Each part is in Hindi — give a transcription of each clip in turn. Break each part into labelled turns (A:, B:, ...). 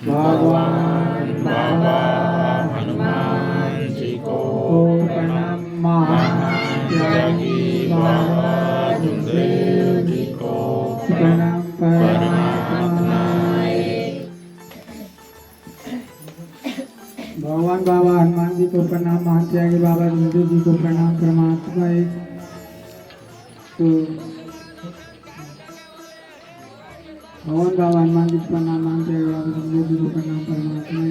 A: भगवान बाबा हनुमान जी को प्रणाम। महात्यागी बाबा जुमदेव जी को प्रणाम। परमात्मा भगवान बाबा हनुमान जी को प्रणाम। महात्यागी बाबा जुमदेव जी को प्रणाम। परमात्मा तो भगवान बाबा हनुमान जी को प्रणाम। महात्यागी बाबा जुमदेव जी को प्रणाम। परमात्मा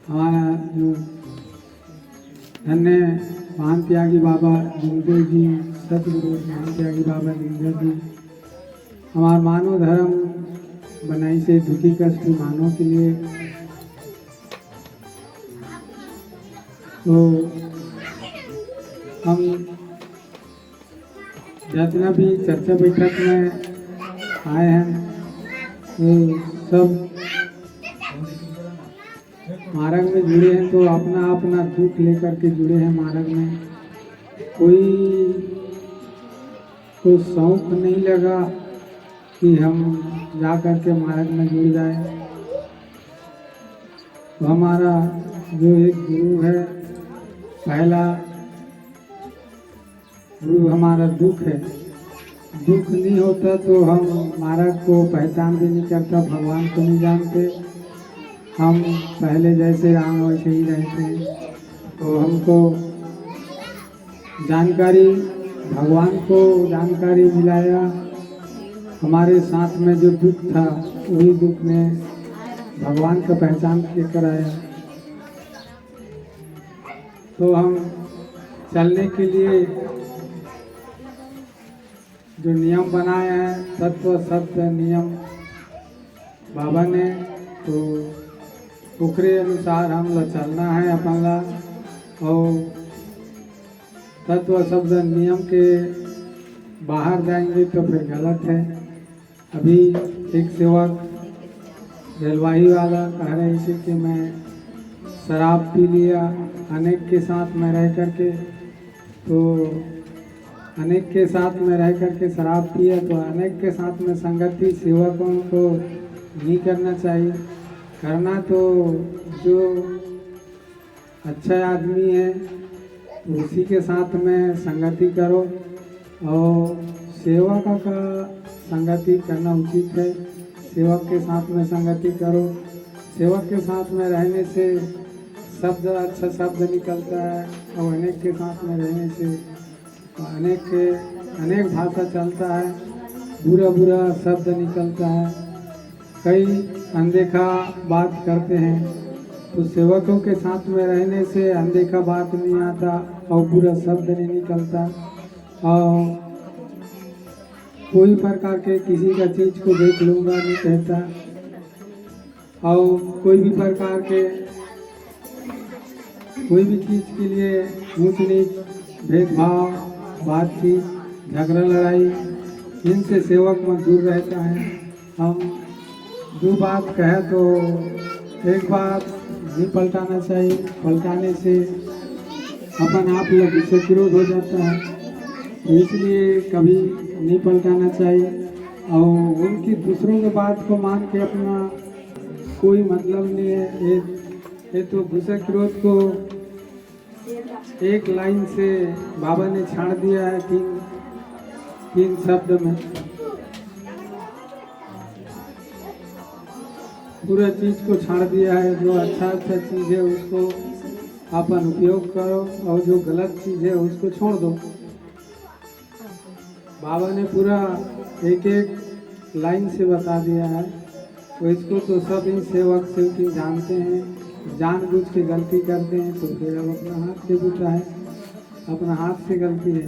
A: हमारा जो धन्य महान त्यागी बाबा जुमदेव जी, सतगुरु महान त्यागी बाबा जुमदेव जी हमारा मानव धर्म बनाई से दुखी कष्ट मानव के लिए तो हम जितना भी चर्चा बैठक में आए हैं तो सब मार्ग में जुड़े हैं, तो अपना अपना दुख लेकर के जुड़े हैं मार्ग में। कोई को शौक नहीं लगा कि हम जा कर के मार्ग में जुड़ जाए। तो हमारा जो एक गुरु है, पहला गुरु हमारा दुख है। दुख नहीं होता तो हम मार्ग को पहचान भी नहीं करता, भगवान को नहीं जानते। हम पहले जैसे राम वैसे ही रहते हैं। तो हमको जानकारी, भगवान को जानकारी मिलाया। हमारे साथ में जो दुख था वही दुख ने भगवान का पहचान लेकर आया। तो हम चलने के लिए जो नियम बनाए हैं, तत्व सत्य नियम बाबा ने, तो ओकरे अनुसार हम ला चलना है अपन ला। और तत्व शब्द नियम के बाहर जाएंगे तो फिर गलत है। अभी एक सेवक जलवाही वाला कह रहे इसे कि मैं शराब पी लिया अनेक के साथ में रह करके, तो अनेक के साथ में रह करके शराब पिया, तो अनेक के साथ में संगति सेवकों को नहीं करना चाहिए। करना तो जो अच्छा आदमी है तो उसी के साथ में संगति करो, और सेवक का संगति करना उचित है। सेवक के साथ में संगति करो। सेवक के साथ में रहने से शब्द अच्छा शब्द निकलता है, और अनेक के साथ में रहने से अनेक भाषा चलता है, बुरा बुरा शब्द निकलता है। कई अनदेखा बात करते हैं, तो सेवकों के साथ में रहने से अनदेखा बात नहीं आता और बुरा शब्द नहीं निकलता। और कोई प्रकार के किसी का चीज़ को देख लूँगा नहीं कहता, और कोई भी प्रकार के कोई भी चीज़ के लिए ऊंच नीच भेदभाव बातचीत झगड़ा लड़ाई इनसे सेवक में दूर रहता है। हम दो बात कहे तो एक बात नहीं पलटाना चाहिए, पलटाने से अपन आप लोग इससे विरोध हो जाता है, तो इसलिए कभी नहीं पलटाना चाहिए। और उनकी दूसरों की बात को मान के अपना कोई मतलब नहीं है। ये तो दूसरे विरोध को एक लाइन से बाबा ने छाड़ दिया है, तीन शब्द में। पूरा चीज़ को छाड़ दिया है। जो अच्छा चीज़ है उसको अपन उपयोग करो, और जो गलत चीज़ है उसको छोड़ दो। बाबा ने पूरा एक एक लाइन से बता दिया है। तो इसको तो सब इन सेवक सेवकी जानते हैं, जानबूझ के गलती करते हैं, तो फिर अब अपना हाथ से बूता है, अपना हाथ से गलती है।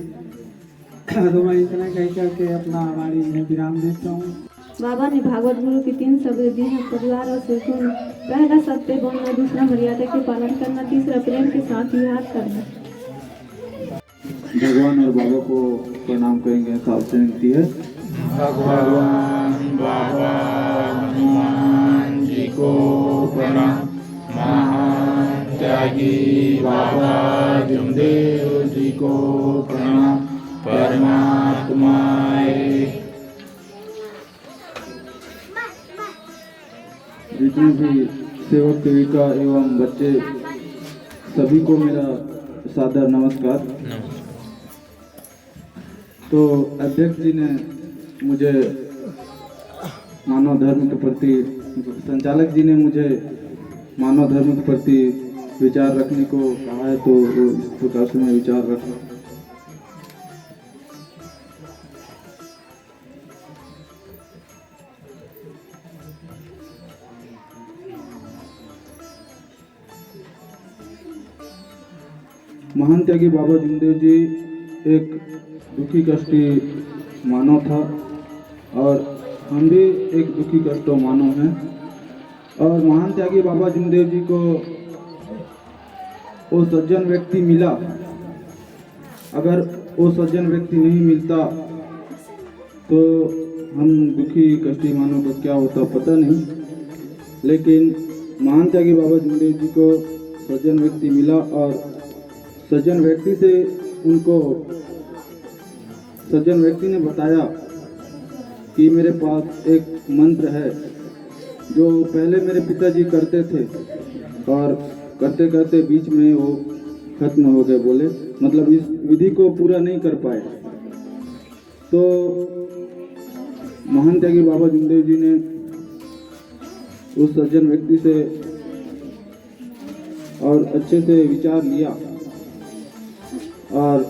A: तो मैं इतना कह करके अपना हमारी मैं विराम देता हूँ।
B: बाबा ने भागवत गुरु की 3 शब्द दिए हैं, परिवार और सुख में। पहला सत्य बोलना, दूसरा मर्यादा के पालन करना, तीसरा प्रेम के साथ विहार करना।
C: भगवान और बाबा को प्रणाम करेंगे। तो आपसे विनती है,
A: भगवान बाबा हनुमान जी को प्रणाम। महान त्यागी बाबा जुमदेव जी को प्रणाम। परमात्मा
C: जितने भी सेवक सेविका एवं बच्चे सभी को मेरा सादर नमस्कार। तो अध्यक्ष जी ने मुझे मानव धर्म के प्रति, संचालक जी ने मुझे मानव धर्म के प्रति विचार रखने को कहा है, तो इस प्रकार से मैं विचार रखा। महान त्यागी बाबा जमदेव जी एक दुखी कष्टी मानव था और हम भी एक दुखी कष्टो मानव हैं। और महान त्यागी बाबा जमदेव जी को वो सज्जन व्यक्ति मिला, अगर वो सज्जन व्यक्ति नहीं मिलता तो हम दुखी कष्टी मानव का क्या होता पता नहीं। लेकिन महान त्यागी बाबा जमदेव जी को सज्जन व्यक्ति मिला और सज्जन व्यक्ति से उनको सज्जन व्यक्ति ने बताया कि मेरे पास एक मंत्र है जो पहले मेरे पिताजी करते थे और करते करते बीच में वो खत्म हो गए, बोले मतलब इस विधि को पूरा नहीं कर पाए। तो महान त्यागी बाबा जमदेव जी ने उस सज्जन व्यक्ति से और अच्छे से विचार लिया और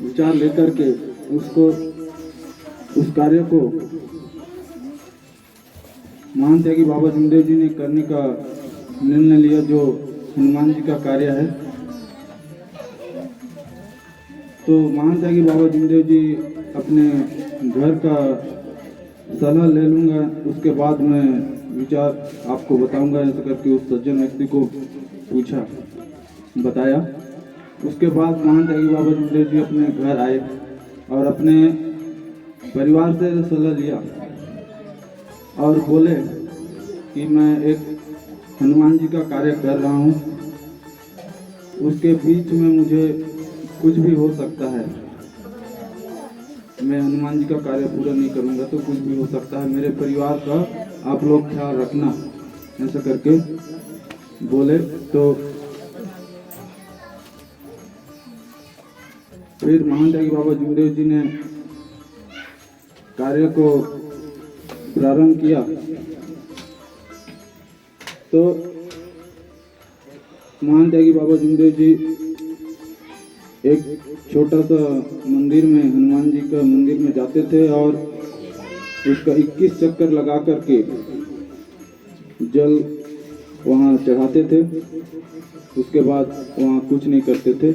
C: विचार लेकर के उसको उस कार्य को महान त्यागी बाबा जमदेव जी ने करने का निर्णय लिया, जो हनुमान जी का कार्य है। तो महान त्यागी बाबा जमदेव जी अपने घर का सलाह ले लूँगा, उसके बाद मैं विचार आपको बताऊंगा। ऐसा करके उस सज्जन व्यक्ति को पूछा, बताया। उसके बाद महान त्यागी बाबा जमदेव जी अपने घर आए और अपने परिवार से सलाह लिया और बोले कि मैं एक हनुमान जी का कार्य कर रहा हूँ, उसके बीच में मुझे कुछ भी हो सकता है, मैं हनुमान जी का कार्य पूरा नहीं करूँगा तो कुछ भी हो सकता है, मेरे परिवार का आप लोग ख्याल रखना, ऐसा करके बोले। तो फिर महान त्यागी बाबा जमदेव जी ने कार्य को प्रारंभ किया। तो महान त्यागी बाबा जमदेव जी एक छोटा सा मंदिर में, हनुमान जी का मंदिर में जाते थे और उसका 21 चक्कर लगा करके जल वहाँ चढ़ाते थे। उसके बाद वहाँ कुछ नहीं करते थे।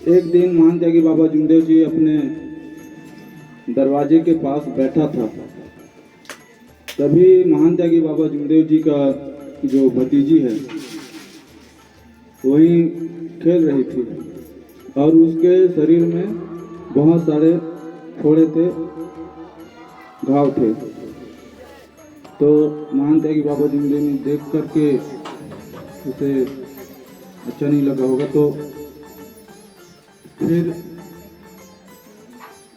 C: एक दिन महान त्यागी बाबा जमदेव जी अपने दरवाजे के पास बैठा था, तभी महान त्यागी बाबा जमदेव जी का जो भतीजी है वही खेल रही थी और उसके शरीर में बहुत सारे फोड़े थे, घाव थे। तो महान त्यागी बाबा जमदेव ने देख करके उसे अच्छा नहीं लगा होगा, तो फिर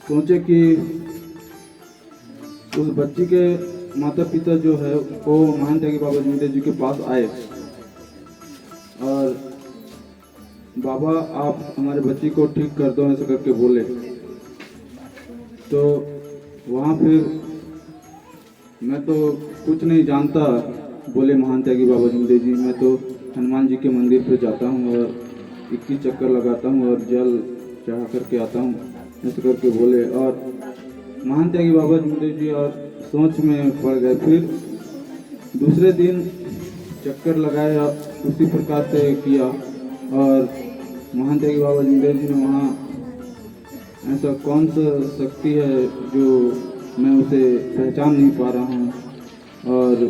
C: सोचे कि उस बच्ची के माता पिता जो है वो महान त्यागी बाबा जमदेव जी के पास आए और बाबा आप हमारे बच्ची को ठीक कर दो, ऐसा करके बोले। तो वहाँ फिर मैं तो कुछ नहीं जानता, बोले महान त्यागी बाबा जमदेव जी, मैं तो हनुमान जी के मंदिर पे जाता हूँ और 21 चक्कर लगाता हूँ और जल चढ़ा करके आता हूँ, ऐसा करके बोले। और महान त्यागी बाबा जमदेव जी और सोच में पड़ गए। फिर दूसरे दिन चक्कर लगाया, उसी प्रकार से किया और महान त्यागी बाबा जमदेव जी ने वहाँ ऐसा कौन सा शक्ति है जो मैं उसे पहचान नहीं पा रहा हूँ और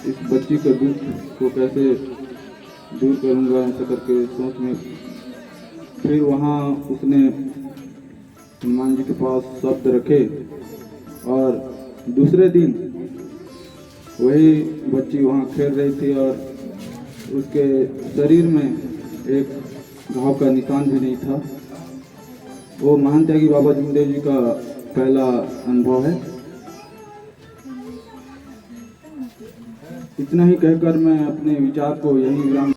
C: इस बच्ची के दुख को कैसे दूर करूँगा, ऐसा करके सोच में फिर वहाँ उसने हनुमान जी के पास शब्द रखे और दूसरे दिन वही बच्ची वहाँ खेल रही थी और उसके शरीर में एक घाव का निशान भी नहीं था। वो महान त्यागी बाबा जमदेव जी का पहला अनुभव है। इतना ही कहकर मैं अपने विचार को यहीं विराम